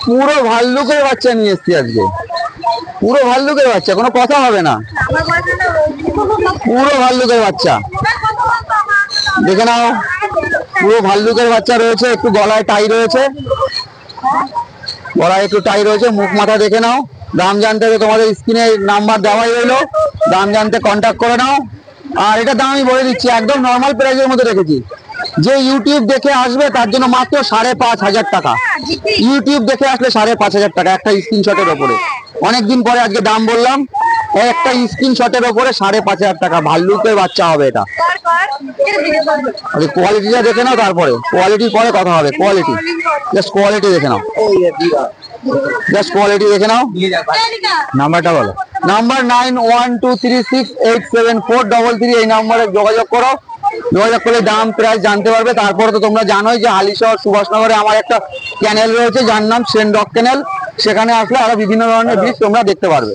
পুরো ভাল্লুকের বাচ্চা নিয়ে এসছি আজকে, পুরো ভাল্লুকের বাচ্চা, কোনো কথা হবে না, পুরো ভাল্লুকের বাচ্চা দেখে নাও। পুরো ভাল্লুকের বাচ্চা রয়েছে, একটু গলায় টাই রয়েছে, গলায় একটু টাই রয়েছে, মুখ মাথা দেখে নাও। দাম জানতে তোমাদের স্ক্রিনে নাম্বার দেওয়াই রইলো, দাম জানতে কন্ট্যাক্ট করে নাও। আর এটা দাম আমি বলে দিচ্ছি, একদম নর্মাল প্রাইসের মধ্যে রেখেছি। যে ইউটিউব দেখে আসবে তার জন্য মাত্র 5,500 টাকা। ইউটিউব দেখে আসলে 5,500 টাকা একটা স্ক্রিনশটের ওপরে। অনেকদিন পরে আজকে দাম বললাম, একটা স্ক্রিনশটের ওপরে 5,500 টাকা। ভাল্লুকের বাচ্চা হবে এটা। কোয়ালিটিটা দেখে নাও, তারপরে কোয়ালিটির পরে কথা হবে। কোয়ালিটি, জাস্ট কোয়ালিটি দেখে নাও, জাস্ট কোয়ালিটি দেখে নাও। নাম্বারটা বলো। নাম্বার 9123687433, এই নাম্বারে যোগাযোগ করো। যোগাযোগ করে দাম প্রাইস জানতে পারবে। তারপরে তো তোমরা জানোই যে হালিশহর সুভাষনগরে আমার একটা ক্যানেল রয়েছে যার নাম সেনডক ক্যানেল। সেখানে আসলে আরো বিভিন্ন ধরনের বীজ তোমরা দেখতে পারবে।